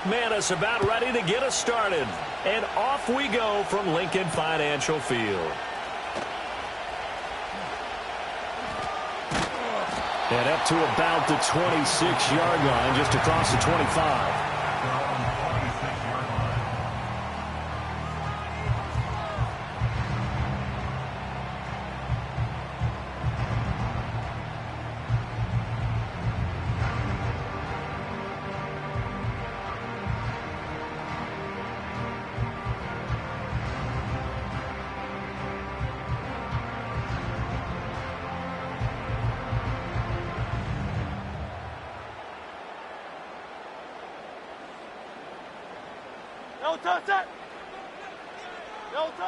McManus about ready to get us started. And off we go from Lincoln Financial Field. And up to about the 26-yard line, just across the 25.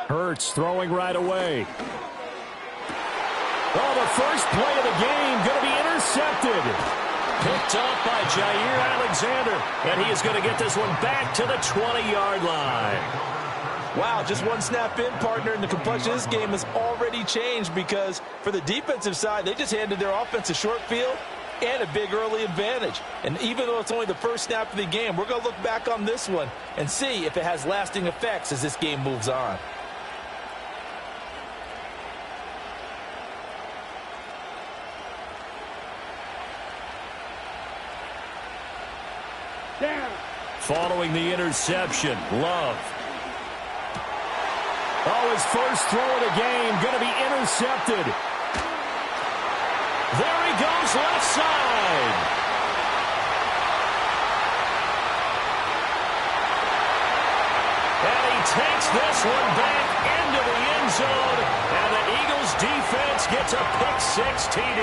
Hurts throwing right away. Oh, the first play of the game going to be intercepted. Picked up by Jair Alexander, and he is going to get this one back to the 20-yard line. Wow, just one snap in, partner, and the complexion of this game has already changed because for the defensive side, they just handed their offense a short field and a big early advantage. And even though it's only the first snap of the game, we're going to look back on this one and see if it has lasting effects as this game moves on. Following the interception, Love. Oh, his first throw of the game going to be intercepted. There he goes, left side. And he takes this one back into the end zone. And the Eagles defense gets a pick-6 TD.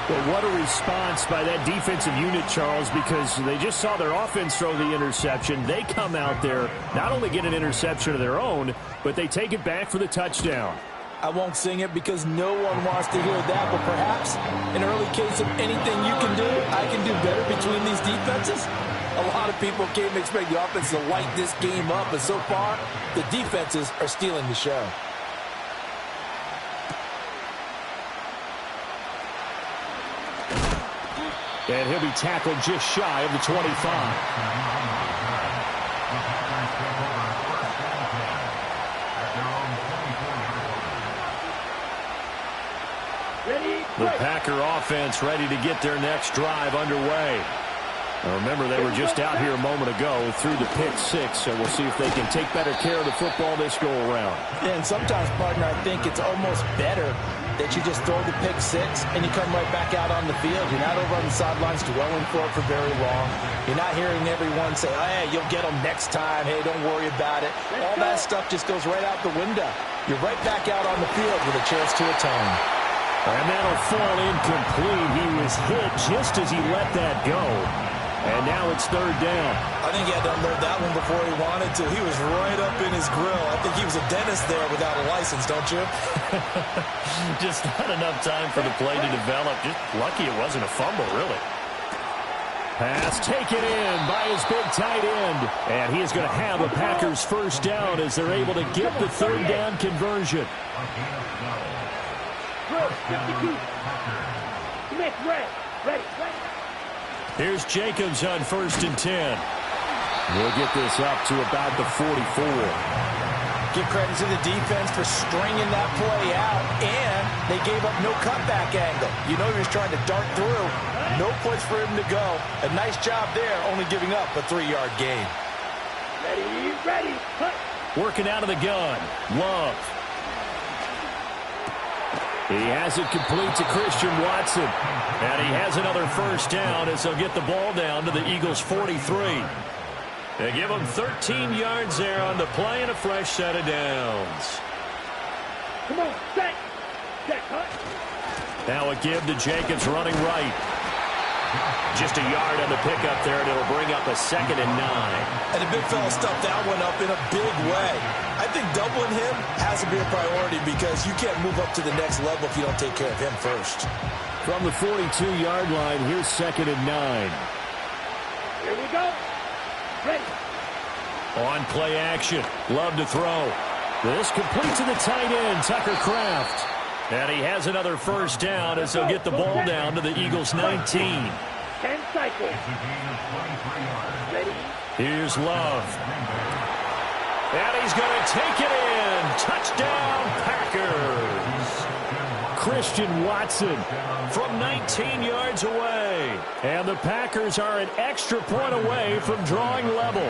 Well, what a response by that defensive unit, Charles, because they just saw their offense throw the interception. They come out there, not only get an interception of their own, but they take it back for the touchdown. I won't sing it because no one wants to hear that, but perhaps an early case of anything you can do, I can do better between these defenses. A lot of people came to expect the offense to light this game up, but so far, the defenses are stealing the show. And he'll be tackled just shy of the 25. The Packer offense ready to get their next drive underway. Now remember, they were just out here a moment ago through the pick-6, so we'll see if they can take better care of the football this go-around. And sometimes, partner, I think it's almost better that you just throw the pick-6 and you come right back out on the field. You're not over on the sidelines dwelling for it for very long. You're not hearing everyone say, oh, hey, you'll get them next time. Hey, don't worry about it. All that stuff just goes right out the window. You're right back out on the field with a chance to atone. And that'll fall incomplete. He was hit just as he let that go. And now it's third down. I think he had to unload that one before he wanted to. He was right up in his grill. I think he was a dentist there without a license, don't you? Just not enough time for the play to develop. Just lucky it wasn't a fumble, really. Pass taken in by his big tight end. And he is going to have a Packers first down as they're able to get the third down conversion. Here's Jacobs on 1st and 10. We'll get this up to about the 44. Give credit to the defense for stringing that play out, and they gave up no cutback angle. You know he was trying to dart through. No place for him to go. A nice job there, only giving up a 3-yard gain. Ready, cut. Working out of the gun. Love. He has it complete to Christian Watson. And he has another first down as they'll get the ball down to the Eagles' 43. They give him 13 yards there on the play and a fresh set of downs. Come on, set, cut. Now a give to Jacobs running right. Just a yard on the pickup there, and it'll bring up a 2nd and 9. And the big fella stuffed that one up in a big way. I think doubling him has to be a priority because you can't move up to the next level if you don't take care of him first. From the 42-yard line, here's 2nd and 9. Here we go. Ready. On play action. Love to throw. This complete to the tight end, Tucker Kraft. And he has another first down as they'll get the ball down to the Eagles' 19. 10 cycles. Ready. Here's Love. And he's going to take it in. Touchdown, Packers. Christian Watson From 19 yards away. And the Packers are an extra point away from drawing level.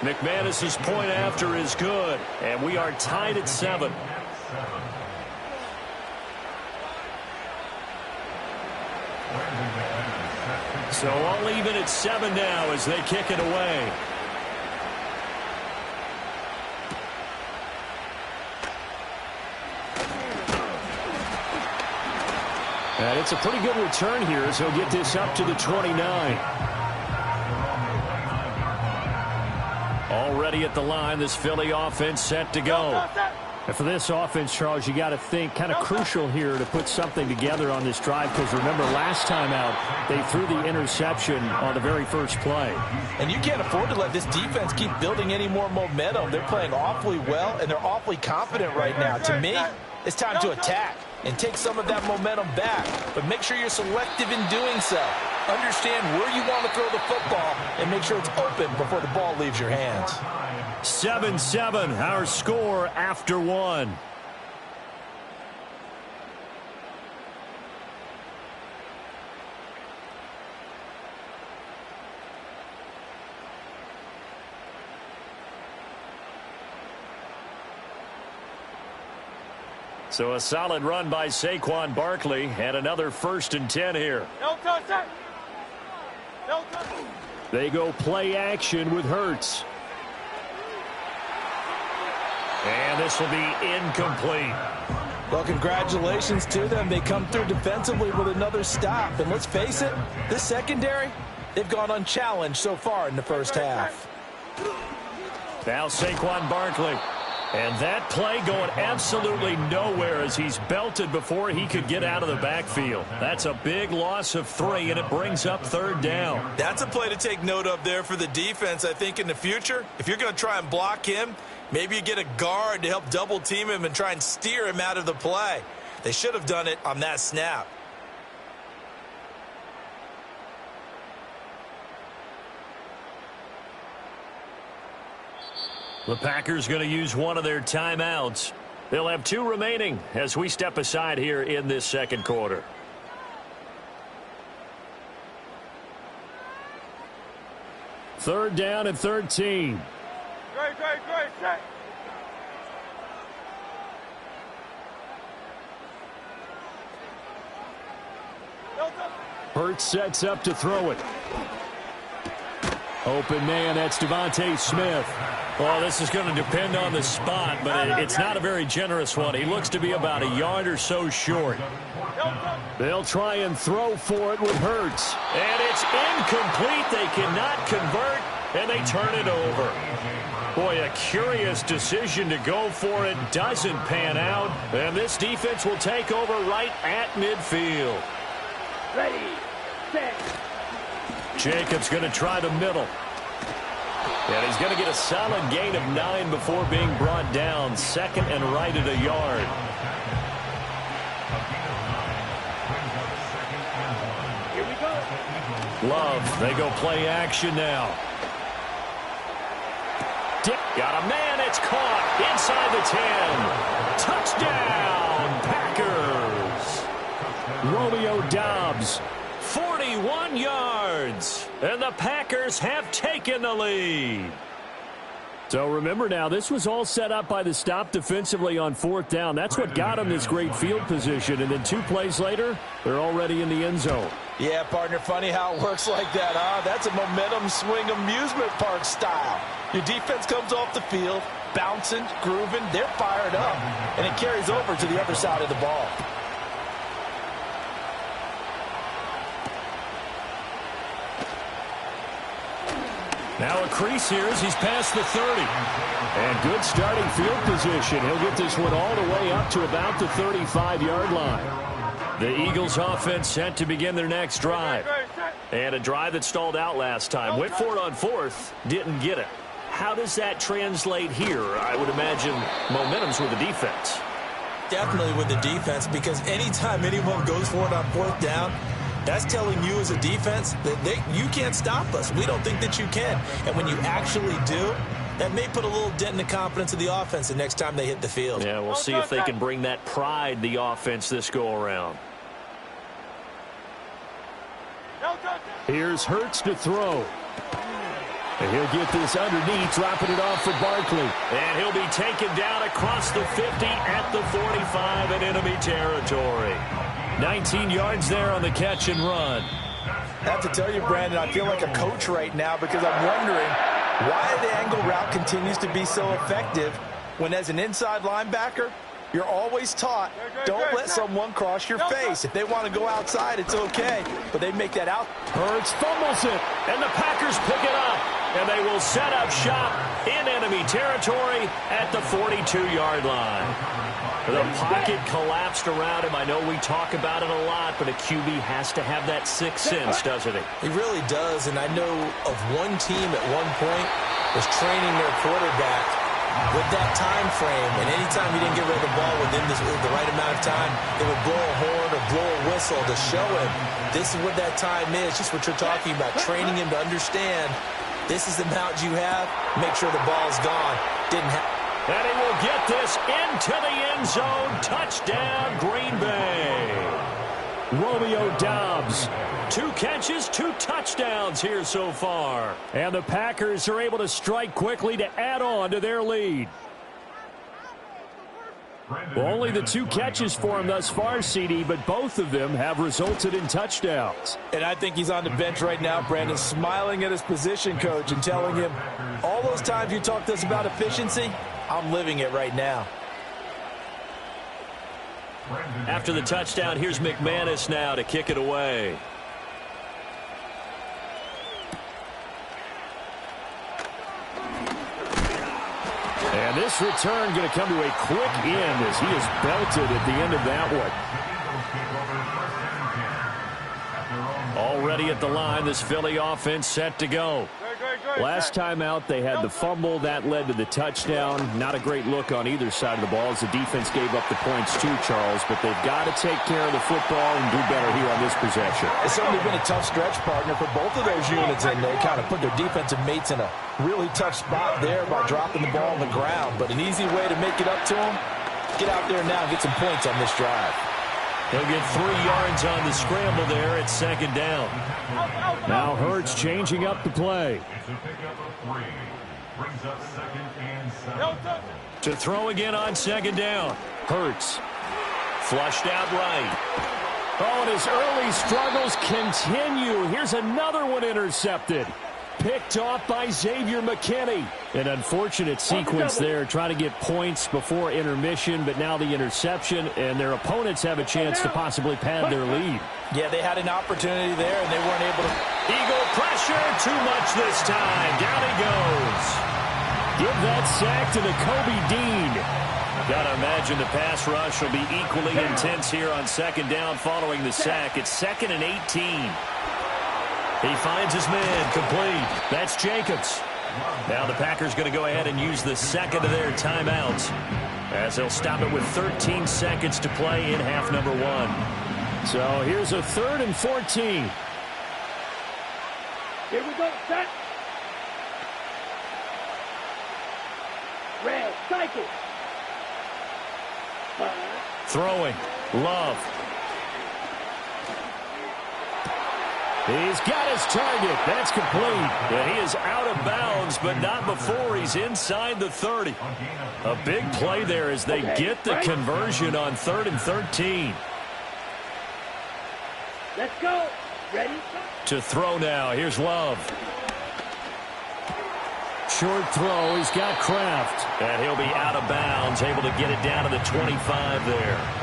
McManus's point after is good. And we are tied at 7. So all even at 7 now as they kick it away. And it's a pretty good return here as he'll get this up to the 29. Already at the line, this Philly offense set to go. And for this offense, Charles, you got to think kind of crucial here to put something together on this drive, because remember last time out they threw the interception on the very first play. And you can't afford to let this defense keep building any more momentum. They're playing awfully well, and they're awfully confident right now. To me, it's time to attack and take some of that momentum back. But make sure you're selective in doing so. Understand where you want to throw the football and make sure it's open before the ball leaves your hands. 7-7, our score after 1. So a solid run by Saquon Barkley and another 1st and 10 here. No touch. No touch. They go play action with Hurts. And this will be incomplete. Well, congratulations to them. They come through defensively with another stop. And let's face it, this secondary, they've gone unchallenged so far in the first half. Now Saquon Barkley. And that play going absolutely nowhere as he's belted before he could get out of the backfield. That's a big loss of 3, and it brings up 3rd down. That's a play to take note of there for the defense, I think, in the future. If you're going to try and block him, maybe you get a guard to help double team him and try and steer him out of the play. They should have done it on that snap. The Packers going to use one of their timeouts. They'll have 2 remaining as we step aside here in this 2nd quarter. Third down and 13. Great, set. No touch. Hurts sets up to throw it. Open man, that's Devontae Smith. Well, this is going to depend on the spot, but it's not a very generous one. He looks to be about a yard or so short. They'll try and throw for it with Hurts. And it's incomplete. They cannot convert, and they turn it over. Boy, a curious decision to go for it. Doesn't pan out, and this defense will take over right at midfield. Ready, set. Jacobs going to try the middle. And he's going to get a solid gain of 9 before being brought down. 2nd and right at a yard. Here we go. Love, they go play action now. Dick got a man, it's caught inside the 10. Touchdown, Packers. Romeo Doubs. 41 yards, and the Packers have taken the lead. So remember now, this was all set up by the stop defensively on 4th down. That's what got them this great field position. And then 2 plays later, they're already in the end zone. Yeah, partner, funny how it works like that, huh? That's a momentum swing amusement park style. Your defense comes off the field, bouncing, grooving, they're fired up, and it carries over to the other side of the ball. Now a crease here as he's past the 30. And good starting field position. He'll get this one all the way up to about the 35-yard line. The Eagles offense set to begin their next drive. And a drive that stalled out last time. Went for it on 4th, didn't get it. How does that translate here? I would imagine momentum's with the defense. Definitely with the defense, because anytime anyone goes for it on 4th down, That's telling you as a defense that you can't stop us. We don't think that you can. And when you actually do, that may put a little dent in the confidence of the offense the next time they hit the field. Yeah, we'll see if they can bring that pride, the offense, this go-around. Here's Hurts to throw. And he'll get this underneath, dropping it off for Barkley. And he'll be taken down across the 50 at the 45 in enemy territory. 19 yards there on the catch and run. I have to tell you, Brandon, I feel like a coach right now because I'm wondering why the angle route continues to be so effective when, as an inside linebacker, you're always taught, don't let someone cross your face. If they want to go outside, it's okay, but they make that out. Hurts fumbles it, and the Packers pick it up, and they will set up shop in enemy territory at the 42-yard line. The pocket collapsed around him. I know we talk about it a lot, but a QB has to have that sixth sense, doesn't he? He really does, and I know of one team at one point was training their quarterback with that time frame, and anytime he didn't get rid of the ball within the right amount of time, they would blow a horn or blow a whistle to show him this is what that time is, just what you're talking about, training him to understand this is the amount you have, make sure the ball's gone. Didn't happen. And he will get this into the end zone. Touchdown, Green Bay. Romeo Doubs. 2 catches, 2 touchdowns here so far. And the Packers are able to strike quickly to add on to their lead. Well, only the 2 catches for him thus far, CD, but both of them have resulted in touchdowns. And I think he's on the bench right now, Brandon, smiling at his position coach and telling him, all those times you talked to us about efficiency, I'm living it right now. After the touchdown, here's McManus now to kick it away. And this return going to come to a quick end as he is belted at the end of that one. Already at the line, this Philly offense set to go. Last time out, they had the fumble. That led to the touchdown. Not a great look on either side of the ball as the defense gave up the points too, Charles. But they've got to take care of the football and do better here on this possession. It's certainly been a tough stretch, partner, for both of those units, and they kind of put their defensive mates in a really tough spot there by dropping the ball on the ground. But an easy way to make it up to them, get out there now and get some points on this drive. He'll get 3 yards on the scramble there at second down. Now Hurts changing up the play. To throw again on second down. Hurts. Flushed out right. Oh, and his early struggles continue. Here's another one intercepted. Picked off by Xavier McKinney. An unfortunate sequence there, trying to get points before intermission, but now the interception, and their opponents have a chance to possibly pad their lead. Yeah, they had an opportunity there, and they weren't able to. Eagle pressure, too much this time. Down he goes. Give that sack to Nakobe Dean. Got to imagine the pass rush will be equally intense here on second down following the sack. It's 2nd and 18. He finds his man complete. That's Jacobs. Now the Packers going to go ahead and use the second of their timeouts as they'll stop it with 13 seconds to play in half number 1. So here's a 3rd and 14. Here we go, set. Red, cycle. Throwing. Love. He's got his target. That's complete. And he is out of bounds, but not before he's inside the 30. A big play there as they get the conversion on 3rd and 13. Let's go. Ready? To throw now. Here's Love. Short throw. He's got Kraft. And he'll be out of bounds, able to get it down to the 25 there.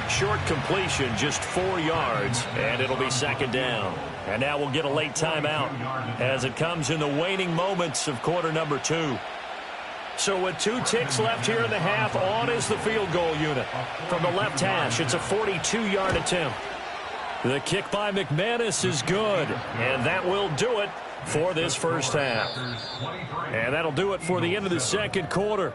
Short completion, just 4 yards, and it'll be second down. And now we'll get a late timeout as it comes in the waning moments of quarter number 2. So with 2 ticks left here in the half, on is the field goal unit. From the left hash, it's a 42-yard attempt. The kick by McManus is good, and that will do it for this first half. And that'll do it for the end of the second quarter.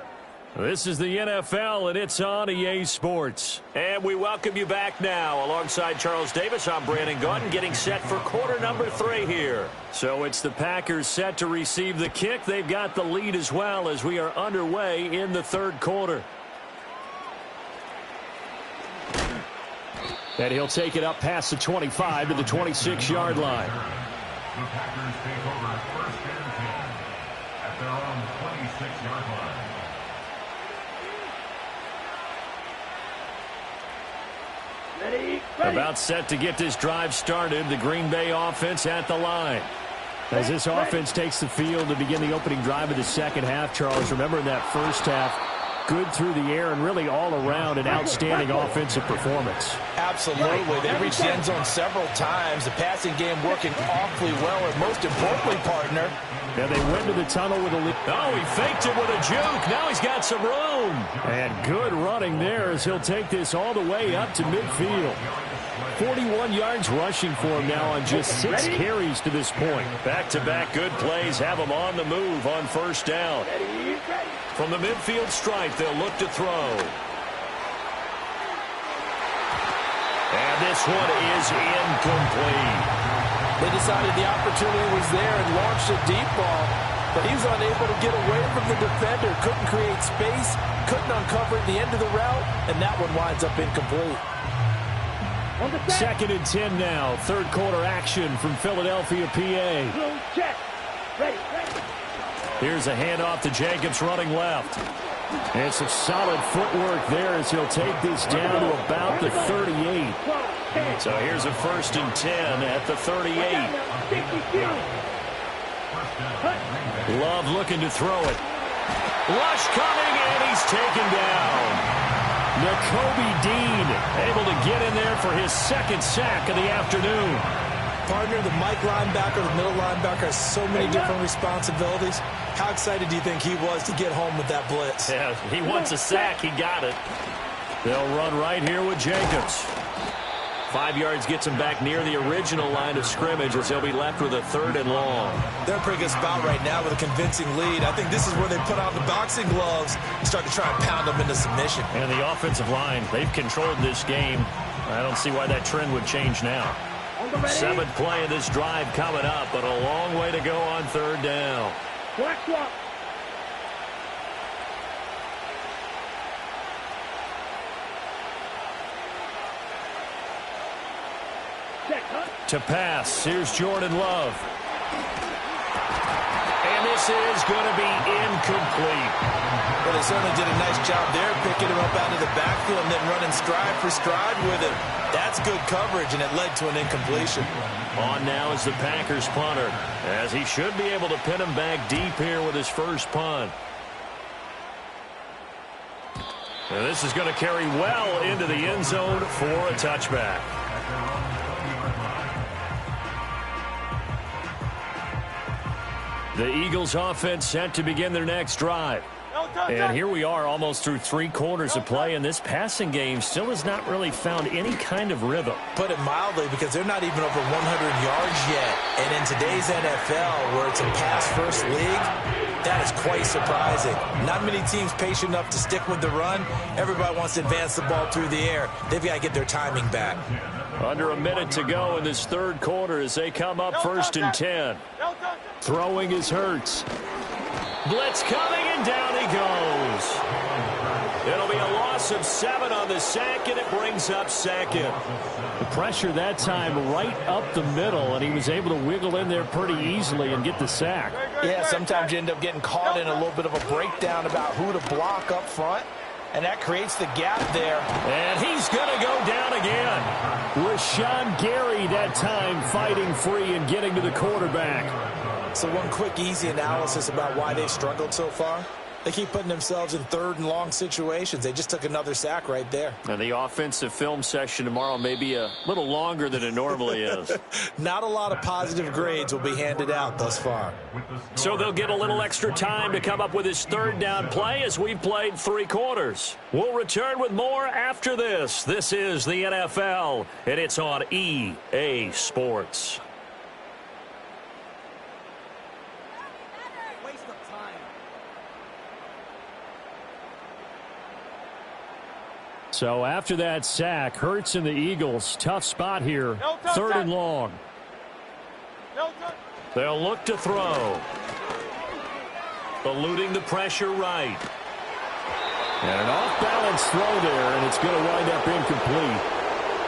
This is the NFL, and it's on EA Sports. And we welcome you back now. Alongside Charles Davis, I'm Brandon Gaudin, getting set for quarter number 3 here. So it's the Packers set to receive the kick. They've got the lead as well as we are underway in the third quarter. And he'll take it up past the 25 to the 26-yard line. The Packers take over first and 10 at their own 26-yard line. Ready. About set to get this drive started. The Green Bay offense at the line. As this offense takes the field to begin the opening drive of the second half, Charles, remember in that first half, good through the air and really all around an outstanding offensive performance. Absolutely. They reached the end zone several times. The passing game working awfully well, and most importantly, partner. And they went to the tunnel with a lead. Oh, he faked it with a juke. Now he's got some room. And good running there as he'll take this all the way up to midfield. 41 yards rushing for him now on just 6 carries to this point. Back-to-back good plays have him on the move on first down. From the midfield stripe, they'll look to throw. And this one is incomplete. They decided the opportunity was there and launched a deep ball, but he was unable to get away from the defender, couldn't create space, couldn't uncover at the end of the route, and that one winds up incomplete. Second and 10 now. Third quarter action from Philadelphia, PA. Check. Ready. Here's a handoff to Jacobs running left. And some solid footwork there as he'll take this down to about the 38. So here's a first and 10 at the 38. Love looking to throw it. Rush coming, and he's taken down. Nakobe Dean able to get in there for his second sack of the afternoon. Partner, the Mike linebacker, the middle linebacker has so many different responsibilities. How excited do you think he was to get home with that blitz? Yeah, he wants a sack. He got it. They'll run right here with Jacobs. 5 yards gets him back near the original line of scrimmage as he'll be left with a 3rd and long. They're in a pretty good spot right now with a convincing lead. I think this is where they put on the boxing gloves and start to try and pound them into submission. And the offensive line, they've controlled this game. I don't see why that trend would change now. 7th play of this drive coming up, but a long way to go on 3rd down. Black swap. To pass, here's Jordan Love. And this is going to be incomplete. Well, they certainly did a nice job there, picking him up out of the backfield and then running stride for stride with him. That's good coverage, and it led to an incompletion. On now is the Packers punter, as he should be able to pin him back deep here with his first punt. And this is going to carry well into the end zone for a touchback. The Eagles offense set to begin their next drive. And here we are almost through 3 quarters of play, and this passing game still has not really found any kind of rhythm. Put it mildly, because they're not even over 100 yards yet. And in today's NFL, where it's a pass-first league, that is quite surprising. Not many teams patient enough to stick with the run. Everybody wants to advance the ball through the air. They've got to get their timing back. Under a minute to go in this third quarter as they come up 1st and 10. Throwing is Hurts. Blitz coming, and down he goes. It'll be a loss of 7 on the sack, and it brings up 2nd. The pressure that time right up the middle, and he was able to wiggle in there pretty easily and get the sack. Yeah, sometimes you end up getting caught in a little bit of a breakdown about who to block up front, and that creates the gap there. And he's going to go down again. Rashawn Gary that time fighting free and getting to the quarterback. So one quick, easy analysis about why they've struggled so far. They keep putting themselves in 3rd and long situations. They just took another sack right there. And the offensive film session tomorrow may be a little longer than it normally is. Not a lot of positive grades will be handed out thus far. So they'll get a little extra time to come up with his 3rd down play as we've played 3 quarters. We'll return with more after this. This is the NFL, and it's on EA Sports. So after that sack, Hurts and the Eagles, tough spot here, 3rd and long. They'll look to throw. Eluding the pressure right. And an off-balance throw there, and it's going to wind up incomplete.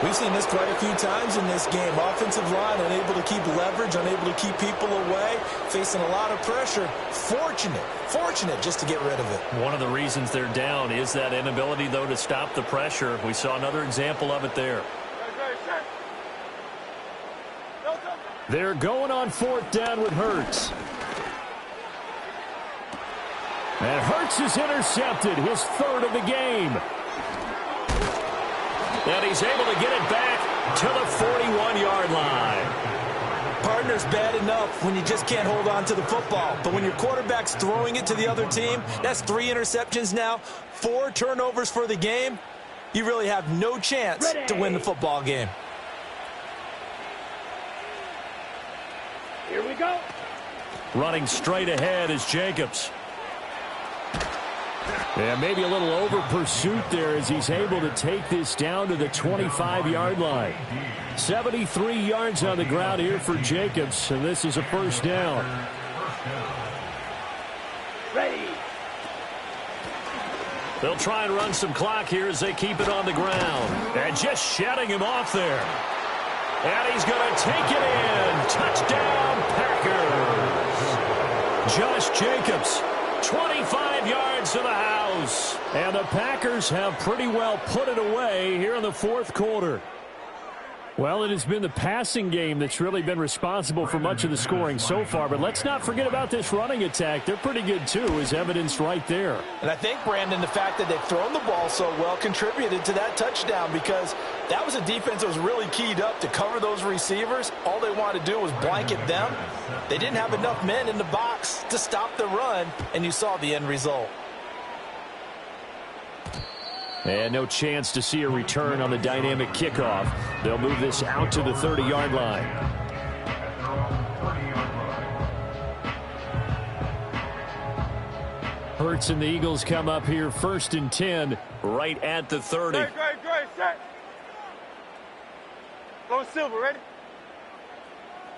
We've seen this quite a few times in this game. Offensive line unable to keep leverage, unable to keep people away, facing a lot of pressure. Fortunate just to get rid of it. One of the reasons they're down is that inability, though, to stop the pressure. We saw another example of it there. They're going on 4th down with Hurts. And Hurts is intercepted, his 3rd of the game. And he's able to get it back to the 41-yard line. Partner's bad enough when you just can't hold on to the football. But when your quarterback's throwing it to the other team, that's 3 interceptions now, 4 turnovers for the game. You really have no chance to win the football game. Here we go. Running straight ahead is Jacobs. Yeah, maybe a little over pursuit there as he's able to take this down to the 25-yard line. 73 yards on the ground here for Jacobs, and this is a 1st down. Ready. They'll try and run some clock here as they keep it on the ground. And just shutting him off there. And he's going to take it in. Touchdown, Packers. Josh Jacobs, 25 yards to the house. And the Packers have pretty well put it away here in the 4th quarter. Well, it has been the passing game that's really been responsible for much of the scoring so far. But let's not forget about this running attack. They're pretty good, too, as evidenced right there. And I think, Brandon, the fact that they've thrown the ball so well contributed to that touchdown, because that was a defense that was really keyed up to cover those receivers. All they wanted to do was blanket them. They didn't have enough men in the box to stop the run, and you saw the end result. And no chance to see a return on the dynamic kickoff. They'll move this out to the 30-yard line. Hurts and the Eagles come up here 1st and 10 right at the 30. Great, set. Go Silver, ready?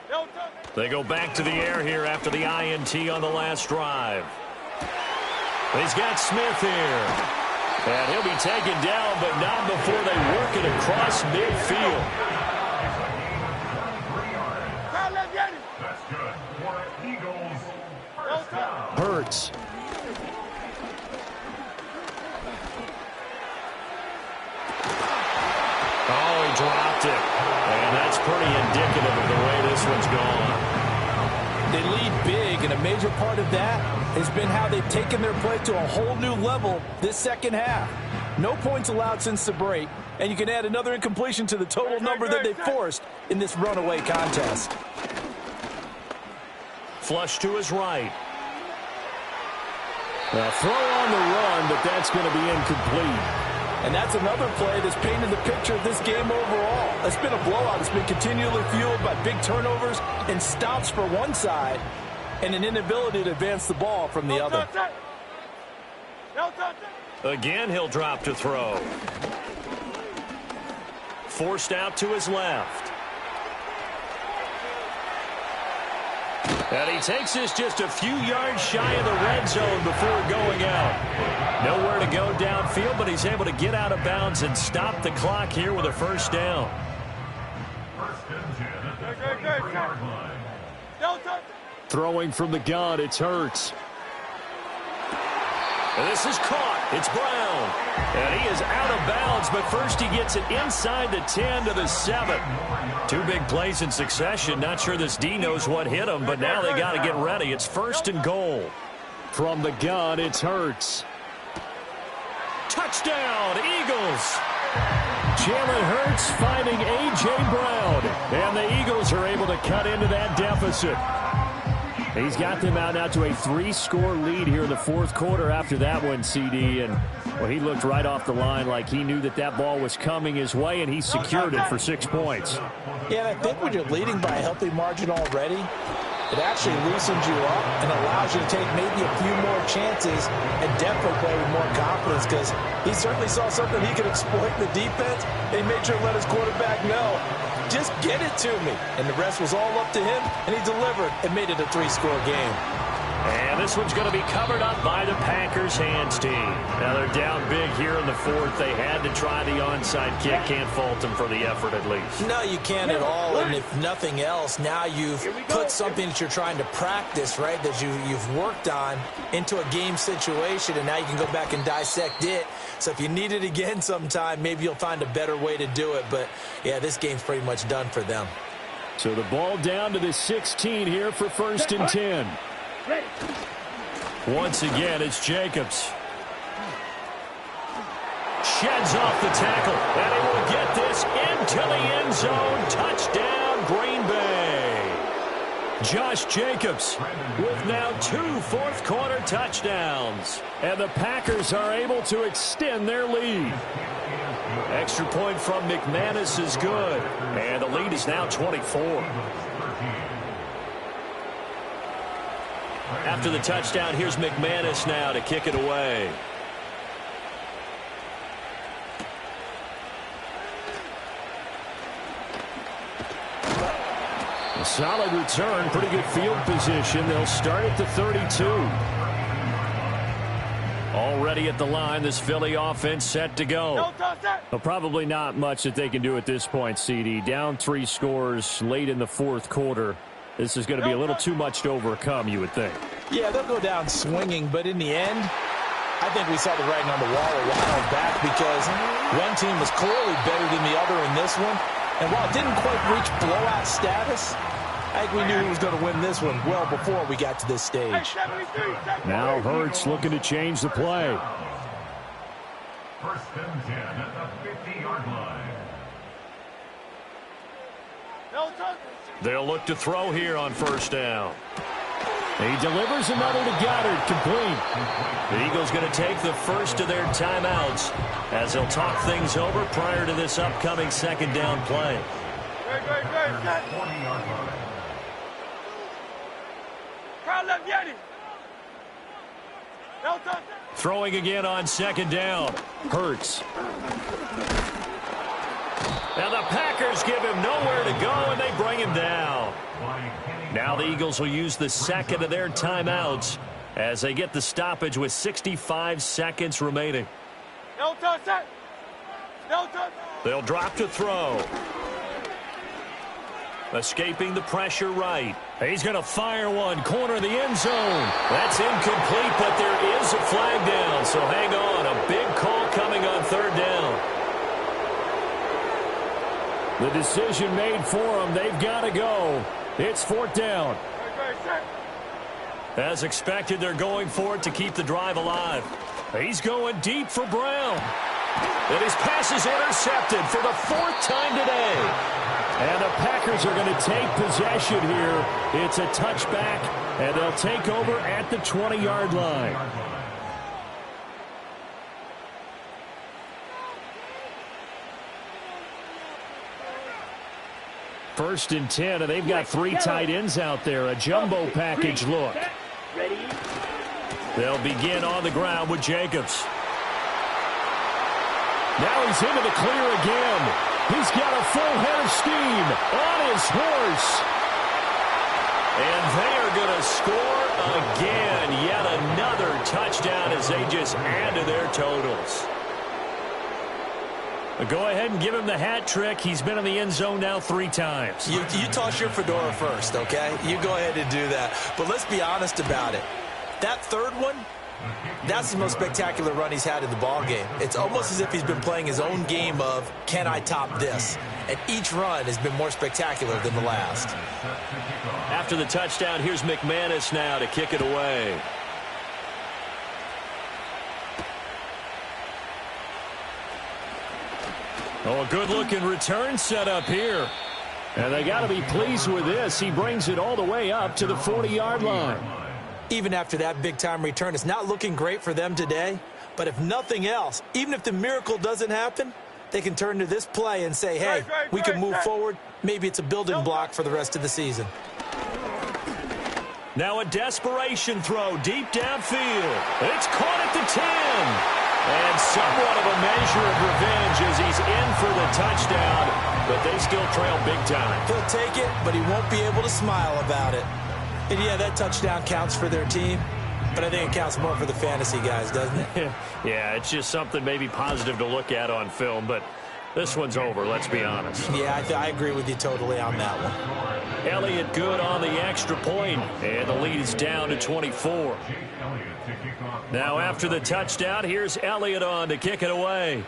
No touch. They go back to the air here after the INT on the last drive. He's got Smith here. And he'll be taken down, but not before they work it across midfield. That's good for Eagles. First down. Hurts. Oh, he dropped it. And that's pretty indicative of the way this one's gone. They lead big, and a major part of that has been how they've taken their play to a whole new level this 2nd half. No points allowed since the break, and you can add another incompletion to the total number that they forced in this runaway contest. Flush to his right. Now throw on the run, but that's going to be incomplete. And that's another play that's painted the picture of this game overall. It's been a blowout. It's been continually fueled by big turnovers and stops for one side and an inability to advance the ball from the other. Again, he'll drop to throw. Forced out to his left. And he takes this just a few yards shy of the red zone before going out. Nowhere to go downfield, but he's able to get out of bounds and stop the clock here with a 1st down. First and 10 at the 30-yard line. Throwing from the gun, it's Hurts. And this is caught. It's Brown. And he is out of bounds, but first he gets it inside the 10 to the 7. 2 big plays in succession. Not sure this D knows what hit him, but now they got to get ready. It's 1st and goal. From the gun, it's Hurts. Touchdown, Eagles. Jalen Hurts finding A.J. Brown. And the Eagles are able to cut into that deficit. He's got them out now to a 3-score lead here in the 4th quarter after that one, CD. And well, he looked right off the line like he knew that that ball was coming his way, and he secured it for 6 points. Yeah, and I think when you're leading by a healthy margin already, It actually loosens you up and allows you to take maybe a few more chances and definitely play with more confidence, because he certainly saw something he could exploit in the defense, and he made sure to let his quarterback know, just get it to me. And the rest was all up to him, and he delivered and made it a 3-score game. And this one's going to be covered up by the Packers hands team. Now they're down big here in the fourth. They had to try the onside kick. Can't fault them for the effort at least. No, you can't at all. And if nothing else, now you've put something that you're trying to practice, right, that you've worked on into a game situation, and now you can go back and dissect it. So if you need it again sometime, maybe you'll find a better way to do it. But, yeah, this game's pretty much done for them. So the ball down to the 16 here for 1st and 10. Once again, it's Jacobs. Sheds off the tackle, and he will get this into the end zone. Touchdown, Green Bay. Josh Jacobs with now 2 fourth-quarter touchdowns. And the Packers are able to extend their lead. Extra point from McManus is good, and the lead is now 24. After the touchdown, here's McManus now to kick it away. A solid return, pretty good field position. They'll start at the 32. Already at the line, this Philly offense set to go. Well, probably not much that they can do at this point, CD. Down 3 scores late in the fourth quarter. This is going to be a little too much to overcome, you would think. Yeah, they'll go down swinging, but in the end, I think we saw the writing on the wall a while back, because one team was clearly better than the other in this one. And while it didn't quite reach blowout status, I think we knew he was going to win this one well before we got to this stage. Now Hurts looking to change the play. 1st and 10 at the 50-yard line. They'll look to throw here on 1st down. He delivers another to Goddard, complete. The Eagles going to take the first of their timeouts as they'll talk things over prior to this upcoming 2nd down play. Throwing again on 2nd down. Hurts. Now the Packers give him nowhere to go, and they bring him down. Now the Eagles will use the 2nd of their timeouts as they get the stoppage with 65 seconds remaining. They'll drop to throw. Escaping the pressure right. He's going to fire one, corner of the end zone. That's incomplete, but there is a flag down, so hang on. A big call coming on 3rd down. The decision made for them. They've got to go. It's 4th down. As expected, they're going for it to keep the drive alive. He's going deep for Brown. And his pass is intercepted for the 4th time today. And the Packers are going to take possession here. It's a touchback, and they'll take over at the 20-yard line. 1st and 10, and they've got 3 tight ends out there. A jumbo package look. They'll begin on the ground with Jacobs. Now he's into the clear again. He's got a full head of steam on his horse. And they are going to score again. Yet another touchdown as they just add to their totals. Go ahead and give him the hat trick. He's been in the end zone now 3 times. You toss your fedora first, okay? You go ahead and do that. But let's be honest about it. That 3rd one, that's the most spectacular run he's had in the ballgame. It's almost as if he's been playing his own game of, can I top this? And each run has been more spectacular than the last. After the touchdown, here's McManus now to kick it away. Oh, a good-looking return set up here. And they got to be pleased with this. He brings it all the way up to the 40-yard line. Even after that big-time return, it's not looking great for them today. But if nothing else, even if the miracle doesn't happen, they can turn to this play and say, hey, we can move forward. Maybe it's a building block for the rest of the season. Now a desperation throw deep downfield. It's caught at the 10. And somewhat of a measure of revenge as he's in for the touchdown, but they still trail big time. He'll take it, but he won't be able to smile about it. And yeah, that touchdown counts for their team, but I think it counts more for the fantasy guys, doesn't it? Yeah, it's just something maybe positive to look at on film, but this one's over, let's be honest. Yeah, I agree with you totally on that one. Elliott good on the extra point, and the lead is down to 24. Now after the touchdown, here's Elliott on to kick it away.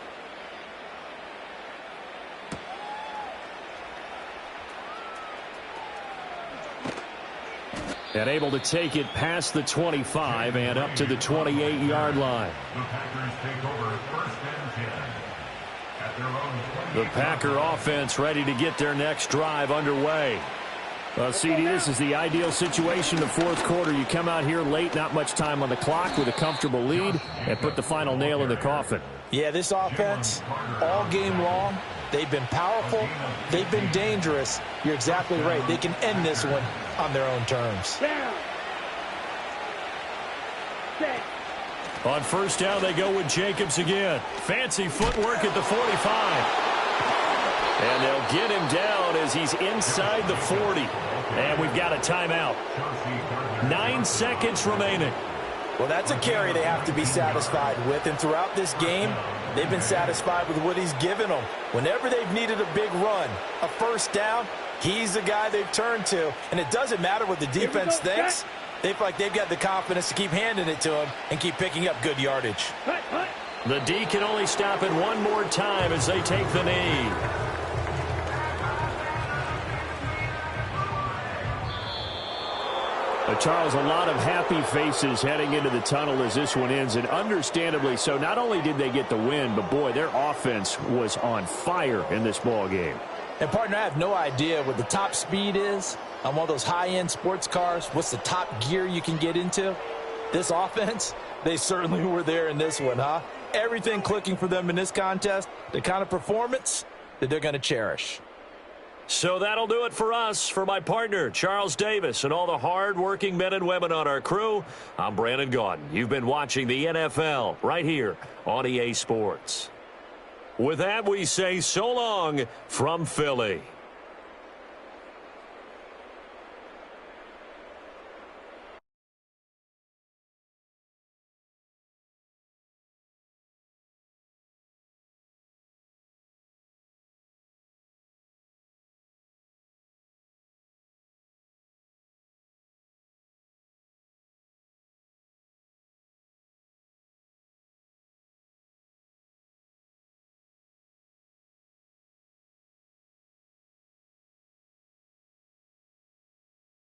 And able to take it past the 25 and up to the 28-yard line. The Packers take over first and 10 at their own 20. The Packer offense ready to get their next drive underway. Well, CD, this is the ideal situation in the fourth quarter. You come out here late, not much time on the clock with a comfortable lead, and put the final nail in the coffin. Yeah, this offense, all game long, they've been powerful, they've been dangerous. You're exactly right. They can end this one on their own terms. On first down, they go with Jacobs again. Fancy footwork at the 45. And they'll get him down as he's inside the 40. And we've got a timeout. 9 seconds remaining. Well, that's a carry they have to be satisfied with. And throughout this game, they've been satisfied with what he's given them. Whenever they've needed a big run, a first down, he's the guy they've turned to. And it doesn't matter what the defense thinks. They feel like they've got the confidence to keep handing it to him and keep picking up good yardage. The D can only stop it one more time as they take the knee. Charles, a lot of happy faces heading into the tunnel as this one ends, and understandably so. Not only did they get the win, but boy, their offense was on fire in this ball game. And partner, I have no idea what the top speed is on one of those high-end sports cars. What's the top gear you can get into? This offense, they certainly were there in this one, huh? Everything clicking for them in this contest, the kind of performance that they're going to cherish. So that'll do it for us. For my partner, Charles Davis, and all the hard-working men and women on our crew, I'm Brandon Gaudin. You've been watching the NFL right here on EA Sports. With that, we say so long from Philly.